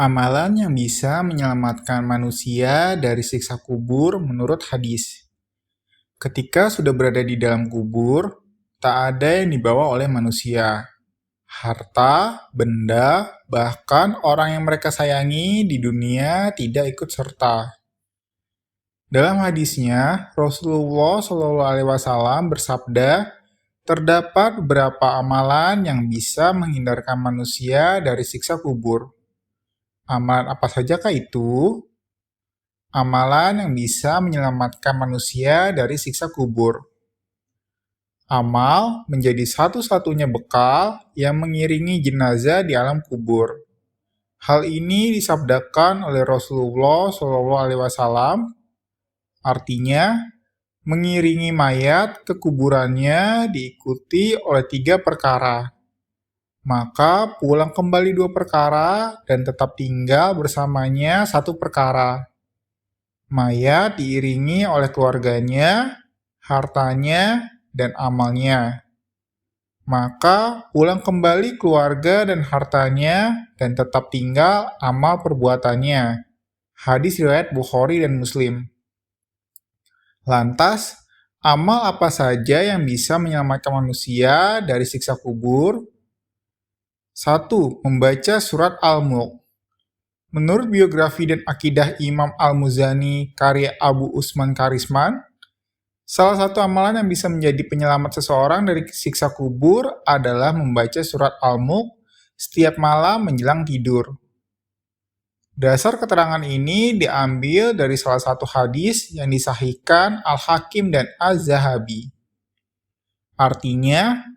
Amalan yang bisa menyelamatkan manusia dari siksa kubur menurut hadis. Ketika sudah berada di dalam kubur, tak ada yang dibawa oleh manusia. Harta, benda, bahkan orang yang mereka sayangi di dunia tidak ikut serta. Dalam hadisnya, Rasulullah SAW bersabda, terdapat beberapa amalan yang bisa menghindarkan manusia dari siksa kubur. Amalan apa sajakah itu? Amalan yang bisa menyelamatkan manusia dari siksa kubur. Amal menjadi satu-satunya bekal yang mengiringi jenazah di alam kubur. Hal ini disabdakan oleh Rasulullah SAW, artinya mengiringi mayat ke kuburannya diikuti oleh 3 perkara. Maka pulang kembali 2 perkara dan tetap tinggal bersamanya 1 perkara. Mayat diiringi oleh keluarganya, hartanya, dan amalnya. Maka pulang kembali keluarga dan hartanya dan tetap tinggal amal perbuatannya. Hadis riwayat Bukhari dan Muslim. Lantas, amal apa saja yang bisa menyelamatkan manusia dari siksa kubur? 1. Membaca surat Al-Mulk. Menurut biografi dan akidah Imam Al-Muzani karya Abu Usman Karisman, salah satu amalan yang bisa menjadi penyelamat seseorang dari siksa kubur adalah membaca surat Al-Mulk setiap malam menjelang tidur. Dasar keterangan ini diambil dari salah satu hadis yang disahihkan Al-Hakim dan Az-Zahabi. Artinya,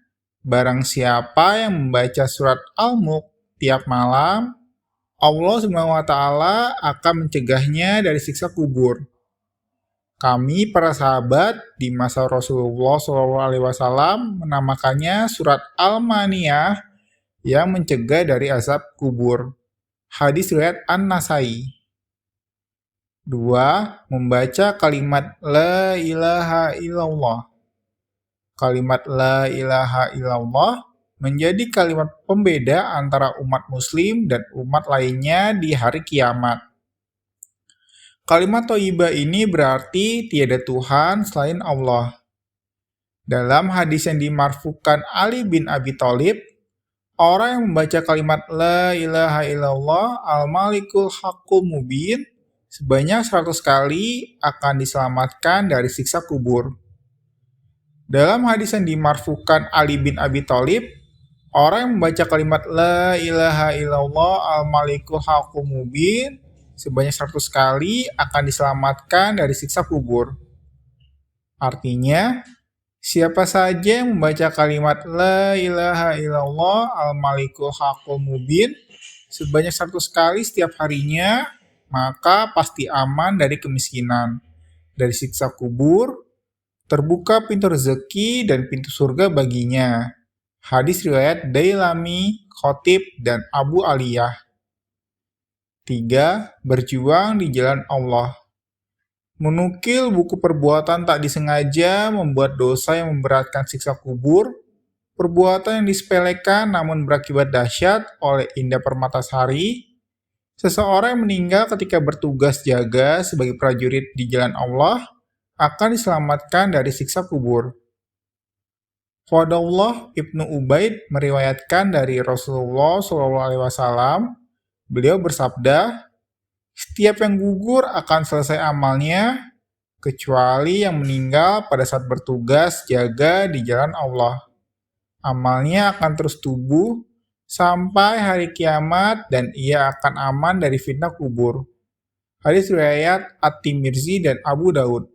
barang siapa yang membaca surat Al-Mulk tiap malam, Allah SWT akan mencegahnya dari siksa kubur. Kami para sahabat di masa Rasulullah SAW menamakannya surat Al-Maniyah yang mencegah dari azab kubur. Hadis riwayat An-Nasai. 2. Membaca kalimat La ilaha illallah. Kalimat La ilaha illallah menjadi kalimat pembeda antara umat muslim dan umat lainnya di hari kiamat. Kalimat thayyibah ini berarti tiada Tuhan selain Allah. Dalam hadis yang dimarfukan Ali bin Abi Thalib, orang yang membaca kalimat La ilaha illallah al-malikul haqqul mubin sebanyak 100 kali akan diselamatkan dari siksa kubur. Dalam hadis yang dimarfukan Ali bin Abi Thalib, orang yang membaca kalimat La ilaha illallah al-malikul haqqul mubin sebanyak 100 kali akan diselamatkan dari siksa kubur. Artinya, siapa saja yang membaca kalimat La ilaha illallah al-malikul haqqul mubin sebanyak 100 kali setiap harinya, maka pasti aman dari kemiskinan, dari siksa kubur, terbuka pintu rezeki dan pintu surga baginya. Hadis riwayat Dailami, Khotib, dan Abu Aliyah. 3. Berjuang di jalan Allah. Menukil buku perbuatan tak disengaja membuat dosa yang memberatkan siksa kubur, perbuatan yang disepelekan namun berakibat dahsyat oleh Indah Permatasari, seseorang yang meninggal ketika bertugas jaga sebagai prajurit di jalan Allah akan diselamatkan dari siksa kubur. Fadlullah Ibnu Ubaid meriwayatkan dari Rasulullah SAW, beliau bersabda, setiap yang gugur akan selesai amalnya, kecuali yang meninggal pada saat bertugas jaga di jalan Allah. Amalnya akan terus tumbuh sampai hari kiamat dan ia akan aman dari fitnah kubur. Hadis riwayat At-Tirmizi dan Abu Daud.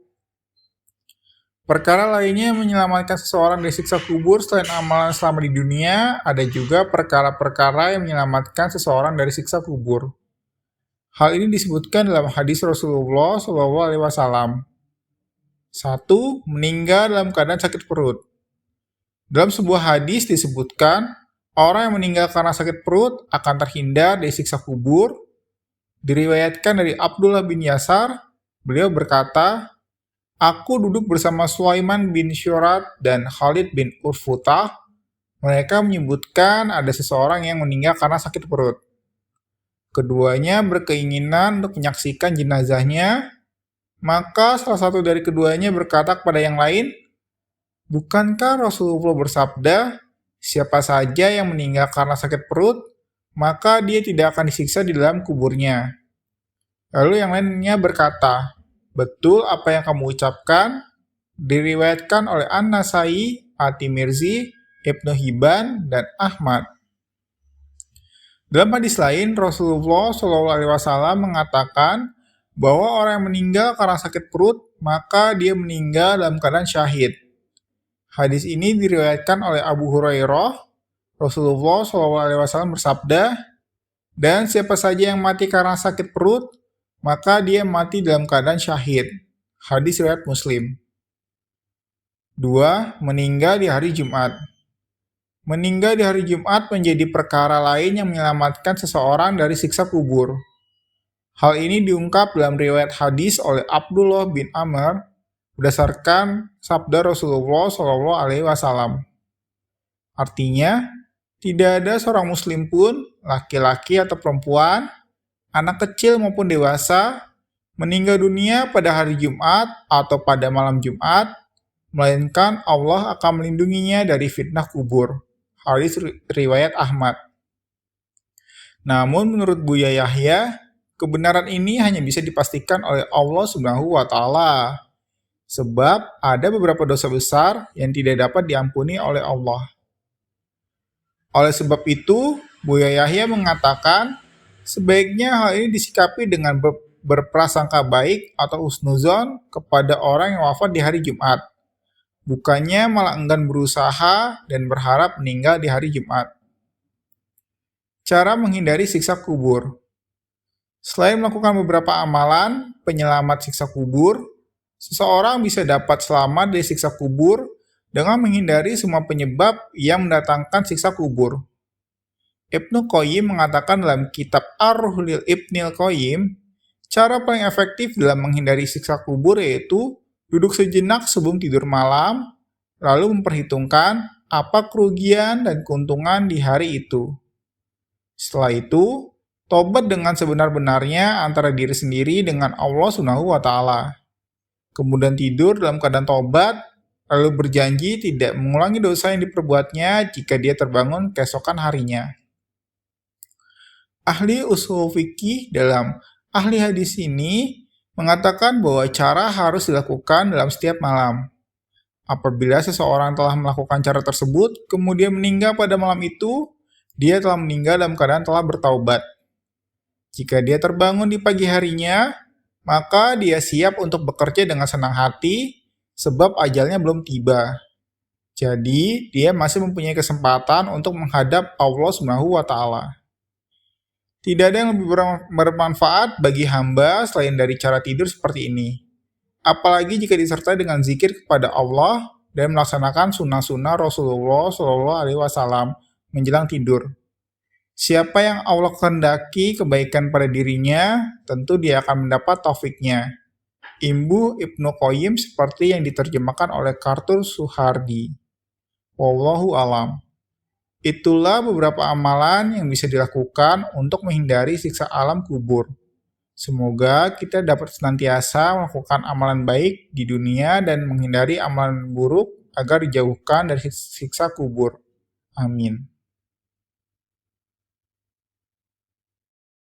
Perkara lainnya yang menyelamatkan seseorang dari siksa kubur selain amalan selama di dunia, ada juga perkara-perkara yang menyelamatkan seseorang dari siksa kubur. Hal ini disebutkan dalam hadis Rasulullah SAW. 1. Meninggal dalam keadaan sakit perut. Dalam sebuah hadis disebutkan, orang yang meninggal karena sakit perut akan terhindar dari siksa kubur. Diriwayatkan dari Abdullah bin Yasar, beliau berkata, aku duduk bersama Sulaiman bin Syurat dan Khalid bin Urfutah. Mereka menyebutkan ada seseorang yang meninggal karena sakit perut. Keduanya berkeinginan untuk menyaksikan jenazahnya, maka salah satu dari keduanya berkata kepada yang lain, "Bukankah Rasulullah bersabda, siapa saja yang meninggal karena sakit perut, maka dia tidak akan disiksa di dalam kuburnya?" Lalu yang lainnya berkata, "Betul apa yang kamu ucapkan, diriwayatkan oleh An-Nasai, At-Tirmizi, Ibnu Hibban, dan Ahmad." Dalam hadis lain, Rasulullah SAW mengatakan bahwa orang yang meninggal karena sakit perut, maka dia meninggal dalam keadaan syahid. Hadis ini diriwayatkan oleh Abu Hurairah. Rasulullah SAW bersabda, "Dan siapa saja yang mati karena sakit perut, maka dia mati dalam keadaan syahid." Hadis riwayat Muslim. 2. Meninggal di hari Jumat. Meninggal di hari Jumat menjadi perkara lain yang menyelamatkan seseorang dari siksa kubur. Hal ini diungkap dalam riwayat hadis oleh Abdullah bin Amr berdasarkan sabda Rasulullah SAW. Artinya, tidak ada seorang muslim pun, laki-laki atau perempuan, anak kecil maupun dewasa, meninggal dunia pada hari Jumat atau pada malam Jumat, melainkan Allah akan melindunginya dari fitnah kubur. Hadis riwayat Ahmad. Namun menurut Buya Yahya, kebenaran ini hanya bisa dipastikan oleh Allah Subhanahu wa taala. Sebab ada beberapa dosa besar yang tidak dapat diampuni oleh Allah. Oleh sebab itu, Buya Yahya mengatakan, sebaiknya hal ini disikapi dengan berprasangka baik atau husnuzon kepada orang yang wafat di hari Jumat. Bukannya malah enggan berusaha dan berharap meninggal di hari Jumat. Cara menghindari siksa kubur. Selain melakukan beberapa amalan penyelamat siksa kubur, seseorang bisa dapat selamat dari siksa kubur dengan menghindari semua penyebab yang mendatangkan siksa kubur. Ibnu Qayyim mengatakan dalam kitab Ar-Ruhul Ibnil Qayyim, cara paling efektif dalam menghindari siksa kubur yaitu duduk sejenak sebelum tidur malam, lalu memperhitungkan apa kerugian dan keuntungan di hari itu. Setelah itu, tobat dengan sebenar-benarnya antara diri sendiri dengan Allah Subhanahu wa taala. Kemudian tidur dalam keadaan tobat, lalu berjanji tidak mengulangi dosa yang diperbuatnya jika dia terbangun keesokan harinya. Ahli usul fikih dalam ahli hadis ini mengatakan bahwa cara harus dilakukan dalam setiap malam. Apabila seseorang telah melakukan cara tersebut, kemudian meninggal pada malam itu, dia telah meninggal dalam keadaan telah bertaubat. Jika dia terbangun di pagi harinya, maka dia siap untuk bekerja dengan senang hati, sebab ajalnya belum tiba. Jadi, dia masih mempunyai kesempatan untuk menghadap Allah Subhanahu wa taala. Tidak ada yang lebih bermanfaat bagi hamba selain dari cara tidur seperti ini. Apalagi jika disertai dengan zikir kepada Allah dan melaksanakan sunnah-sunnah Rasulullah SAW menjelang tidur. Siapa yang Allah kehendaki kebaikan pada dirinya, tentu dia akan mendapat taufiknya. Imbuh Ibnu Qayyim seperti yang diterjemahkan oleh Kartur Suhardi. Wallahu alam. Itulah beberapa amalan yang bisa dilakukan untuk menghindari siksa alam kubur. Semoga kita dapat senantiasa melakukan amalan baik di dunia dan menghindari amalan buruk agar dijauhkan dari siksa kubur. Amin.